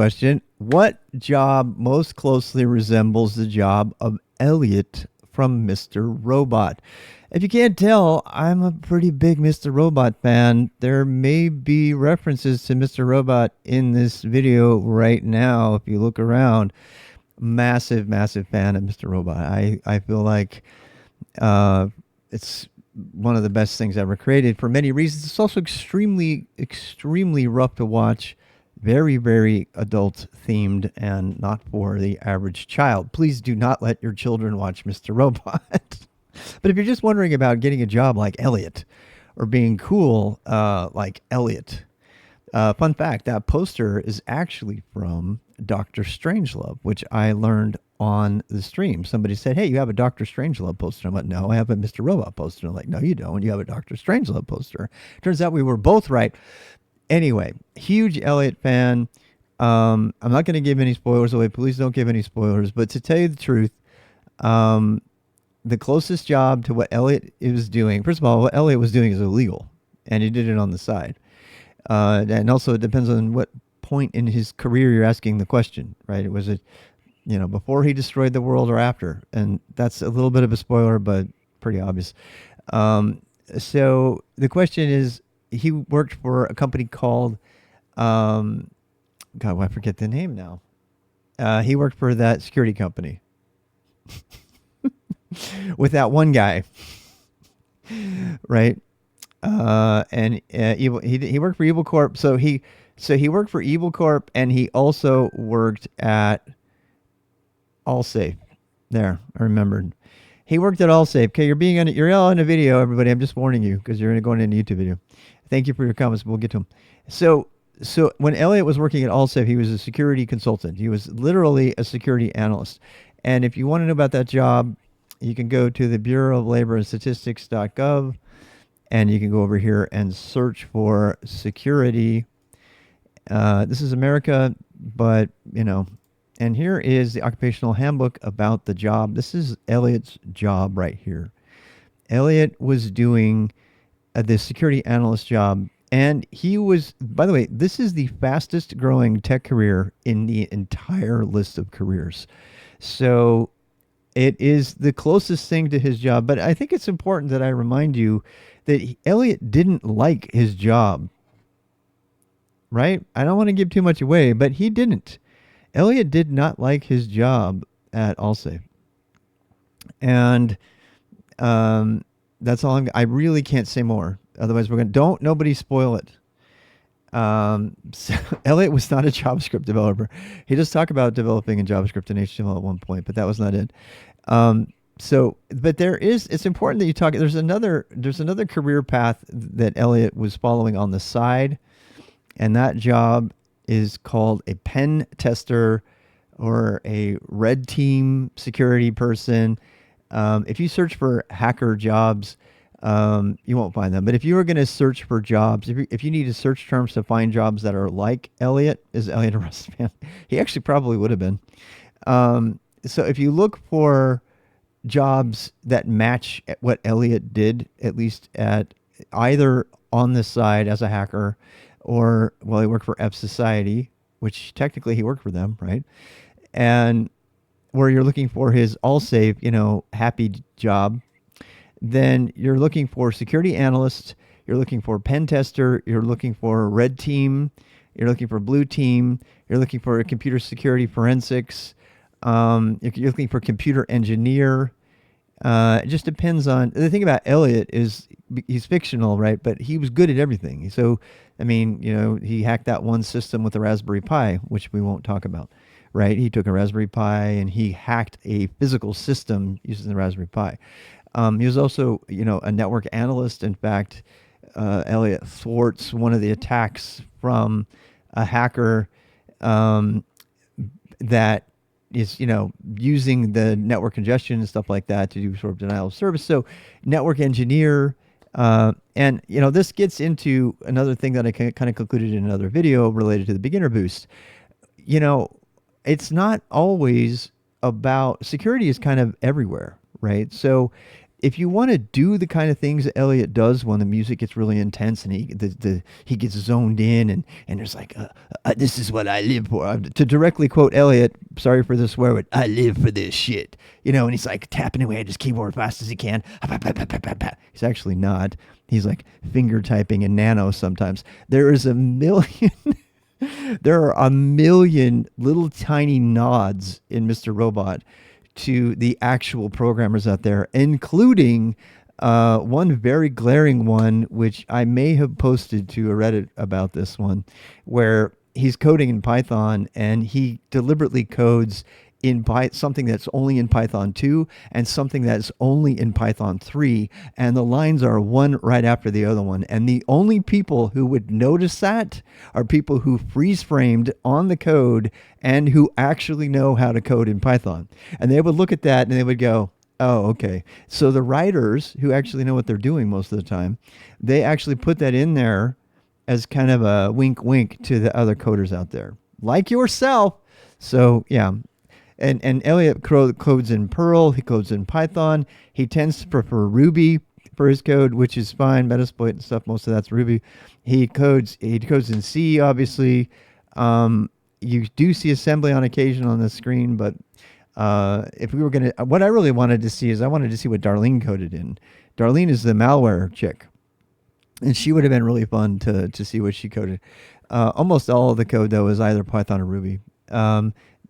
Question: what job most closely resembles the job of Elliot from Mr. Robot? If you can't tell, I'm a pretty big Mr. Robot fan. There may be references to Mr. Robot in this video right now if you look around. Massive, massive fan of Mr. Robot. I feel like it's one of the best things ever created for many reasons. It's also extremely, extremely rough to watch. Very, very adult themed and not for the average child. Please do not let your children watch Mr. Robot. But if you're just wondering about getting a job like Elliot or being cool like Elliot, fun fact, that poster is actually from Dr. Strangelove, which I learned on the stream. Somebody said, hey, you have a Dr. Strangelove poster. I'm like, no, I have a Mr. Robot poster. I'm like, no, you don't. You have a Dr. Strangelove poster. Turns out we were both right. Anyway, huge Elliot fan. I'm not going to give any spoilers away. Please don't give any spoilers. But to tell you the truth, the closest job to what Elliot was doing, first of all, what Elliot was doing is illegal, and he did it on the side. And also, it depends on what point in his career you're asking the question, right? It was before he destroyed the world or after, and that's a little bit of a spoiler, but pretty obvious. So the question is, he worked for a company called, God, I forget the name now. He worked for that security company with that one guy, right? He worked for Evil Corp. So he worked for Evil Corp, and he also worked at Allsafe. There, I remembered. He worked at Allsafe. Okay, you're all in a video, everybody. I'm just warning you because you're going into a YouTube video. Thank you for your comments. We'll get to them. So when Elliot was working at Allsafe, he was a security consultant. He was literally a security analyst. And if you want to know about that job, you can go to the Bureau of Labor and Statistics.gov, and you can go over here and search for security. This is America, but and here is the occupational handbook about the job. This is Elliot's job right here. Elliot was doing the security analyst job, and he was, by the way, this is the fastest growing tech career in the entire list of careers. So it is the closest thing to his job, but I think it's important that I remind you that Elliot didn't like his job, right? I don't want to give too much away, but he didn't. Elliot did not like his job at Allsafe. And that's all I really can't say more. Otherwise, nobody spoil it. So Elliot was not a JavaScript developer. He does talk about developing in JavaScript and HTML at one point, but that was not it. But it's important that you talk. There's another career path that Elliot was following on the side, and that job is called a pen tester or a red team security person. If you search for hacker jobs, you won't find them. But if you were going to search for jobs, if you need to search terms to find jobs that are like Elliot, is Elliot a Rust fan? He actually probably would have been. So if you look for jobs that match what Elliot did, at least at either on the side as a hacker, or, well, he worked for F Society, which technically he worked for them, right? And where you're looking for his Allsafe, happy job, then you're looking for security analyst, you're looking for pen tester, you're looking for red team, you're looking for blue team, you're looking for a computer security forensics, you're looking for computer engineer. It just depends on, the thing about Elliot is he's fictional, right? But he was good at everything. So, he hacked that one system with the Raspberry Pi, which we won't talk about, right? He took a Raspberry Pi and he hacked a physical system using the Raspberry Pi. He was also, a network analyst. In fact, Elliot thwarts one of the attacks from a hacker that is, using the network congestion and stuff like that to do sort of denial of service. So network engineer, and, this gets into another thing that I kind of concluded in another video related to the beginner boost. It's not always about, security is kind of everywhere, right? So if you want to do the kind of things that Elliot does when the music gets really intense and he gets zoned in and there's like this is what I live for. To directly quote Elliot, sorry for the swear word, I live for this shit. And he's like tapping away at his keyboard as fast as he can. He's actually not. He's like finger typing in nano sometimes. There is a million there are a million little tiny nods in Mr. Robot to the actual programmers out there, including one very glaring one, which I may have posted to a Reddit about this one, where he's coding in Python and he deliberately codes in something that's only in Python 2 and something that's only in Python 3, and the lines are one right after the other one. And the only people who would notice that are people who freeze framed on the code and who actually know how to code in Python. And they would look at that and they would go, oh, okay. So the writers who actually know what they're doing most of the time, they actually put that in there as kind of a wink wink to the other coders out there, like yourself. So yeah. And Elliot codes in Perl. He codes in Python. He tends to prefer Ruby for his code, which is fine. Metasploit and stuff, most of that's Ruby. He codes in C, obviously. You do see assembly on occasion on the screen, but if we were going to, what I really wanted to see is I wanted to see what Darlene coded in. Darlene is the malware chick, and she would have been really fun to see what she coded. Almost all of the code, though, is either Python or Ruby.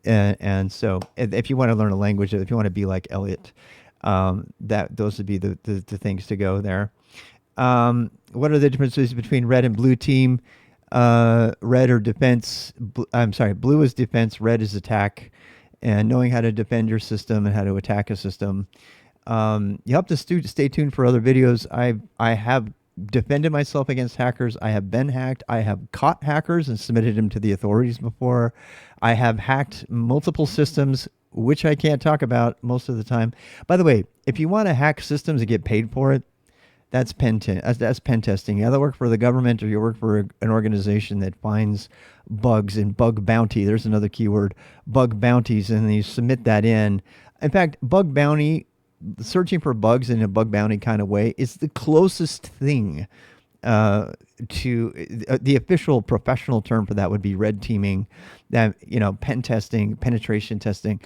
And so if you want to learn a language, if you want to be like Elliot, those would be the things to go there. What are the differences between red and blue team? Red or defense. Blue is defense, red is attack. And knowing how to defend your system and how to attack a system. You have to stay tuned for other videos. I have defended myself against hackers. I have been hacked. I have caught hackers and submitted them to the authorities before. I have hacked multiple systems, which I can't talk about most of the time. By the way, if you want to hack systems and get paid for it, that's pen testing. You either work for the government or you work for an organization that finds bugs and bug bounty. There's another keyword, bug bounties, and then you submit that in. In fact, bug bounty, searching for bugs in a bug bounty kind of way is the closest thing to the official professional term for that would be red teaming, that pen testing, penetration testing,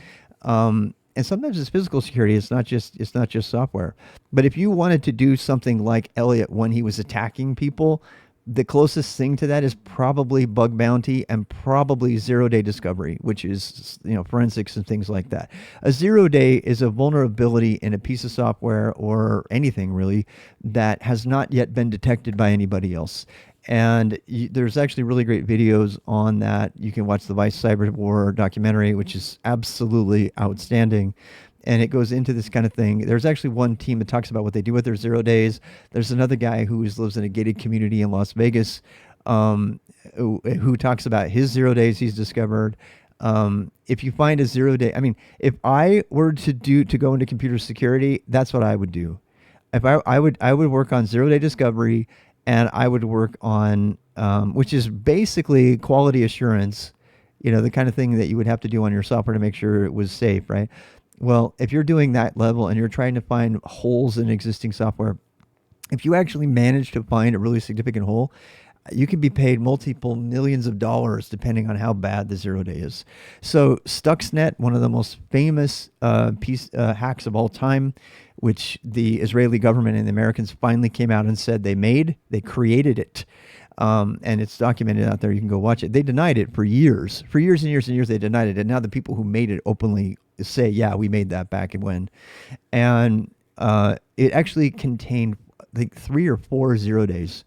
and sometimes it's physical security. It's not just software. But if you wanted to do something like Elliot when he was attacking people, the closest thing to that is probably bug bounty and probably zero-day discovery, which is forensics and things like that. A zero-day is a vulnerability in a piece of software or anything really that has not yet been detected by anybody else. And there's actually really great videos on that. You can watch the Vice Cyber War documentary, which is absolutely outstanding. And it goes into this kind of thing. There's actually one team that talks about what they do with their 0 days. There's another guy who lives in a gated community in Las Vegas who talks about his 0 days he's discovered. If you find a 0 day, if I were to go into computer security, that's what I would do. If I would work on 0 day discovery, and I would work on, which is basically quality assurance, the kind of thing that you would have to do on your software to make sure it was safe, right? Well, if you're doing that level and you're trying to find holes in existing software, if you actually manage to find a really significant hole, you can be paid multiple millions of dollars depending on how bad the 0 day is. So Stuxnet, one of the most famous hacks of all time, which the Israeli government and the Americans finally came out and said they created it. And it's documented out there. You can go watch it. They denied it for years and years and years. They denied it. And now the people who made it openly say, yeah, we made that back and when. And it actually contained, I think, 3 or 4 0 days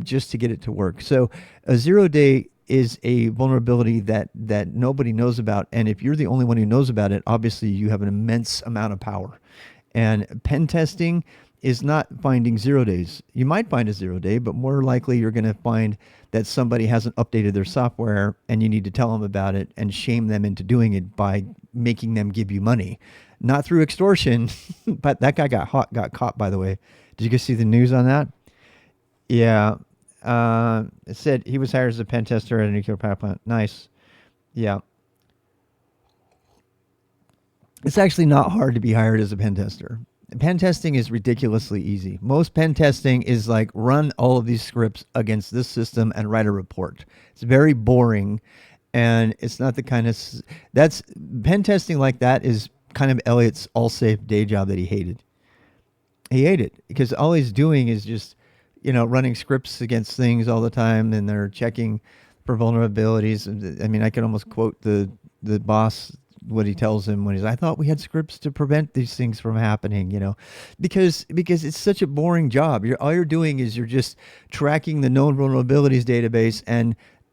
just to get it to work. So a 0 day is a vulnerability that nobody knows about. And if you're the only one who knows about it, obviously you have an immense amount of power. And pen testing is not finding 0 days. You might find a 0 day, but more likely you're going to find that somebody hasn't updated their software and you need to tell them about it and shame them into doing it by making them give you money. Not through extortion, but that guy got caught, by the way. Did you guys see the news on that? Yeah. It said he was hired as a pen tester at a nuclear power plant. Nice. Yeah. It's actually not hard to be hired as a pen tester. pen testing is ridiculously easy. Most pen testing is like run all of these scripts against this system and write a report. It's very boring, and it's not the kind of that's pen testing like that is kind of Elliot's all safe day job that he hated. He hated because all he's doing is just running scripts against things all the time, and they're checking for vulnerabilities. I mean, I can almost quote the boss what he tells him when he's, I thought we had scripts to prevent these things from happening, because it's such a boring job. All you're doing is you're just tracking the known vulnerabilities database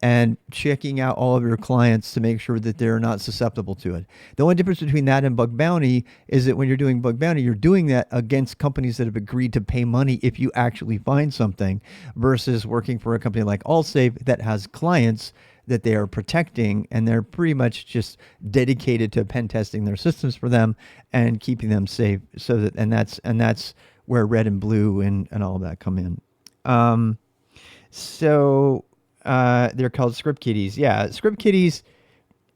and checking out all of your clients to make sure that they're not susceptible to it. The only difference between that and bug bounty is that when you're doing bug bounty, you're doing that against companies that have agreed to pay money if you actually find something, versus working for a company like Allsafe that has clients that they are protecting, and they're pretty much just dedicated to pen testing their systems for them and keeping them safe. So that that's where red and blue and all of that come in. So they're called script kiddies. Yeah, script kiddies.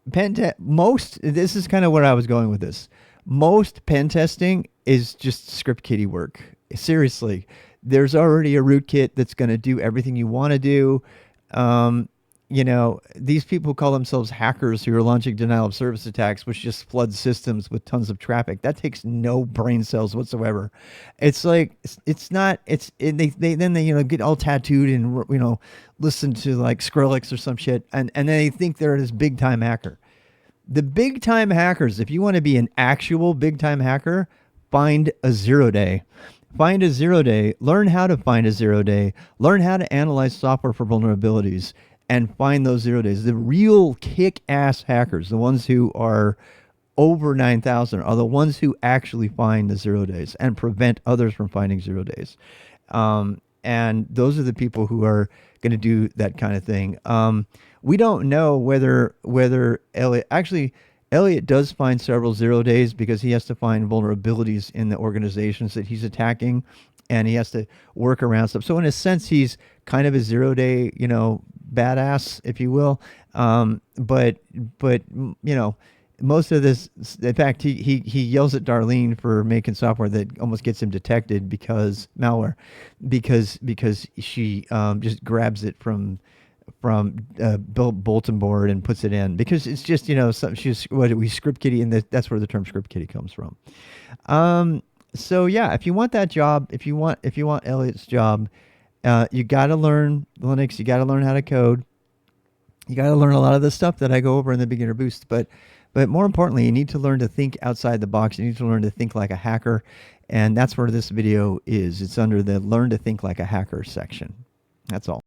This is kind of where I was going with this. Most pen testing is just script kiddie work. Seriously, there's already a rootkit that's going to do everything you want to do. These people who call themselves hackers who are launching denial of service attacks, which just flood systems with tons of traffic. That takes no brain cells whatsoever. It's like, they get all tattooed and, listen to like Skrillex or some shit. And then they think they're this big time hacker. The big time hackers, if you want to be an actual big time hacker, find a 0 day. Find a 0 day, learn how to find a 0 day, learn how to analyze software for vulnerabilities, and find those 0 days. The real kick-ass hackers, the ones who are over 9,000, are the ones who actually find the 0 days and prevent others from finding 0 days. And those are the people who are going to do that kind of thing. We don't know whether Elliot does find several 0 days because he has to find vulnerabilities in the organizations that he's attacking, and he has to work around stuff. So in a sense, he's kind of a 0 day, badass, if you will. But most of this, in fact, he yells at Darlene for making software that almost gets him detected because malware, because she just grabs it from bulletin board and puts it in, because it's just we script kiddie, and that's where the term script kiddie comes from. So yeah, if you want that job, if you want Elliot's job, you got to learn Linux. You got to learn how to code. You got to learn a lot of the stuff that I go over in the beginner boost. But more importantly, you need to learn to think outside the box. You need to learn to think like a hacker, and that's where this video is. It's under the Learn to Think Like a Hacker section. That's all.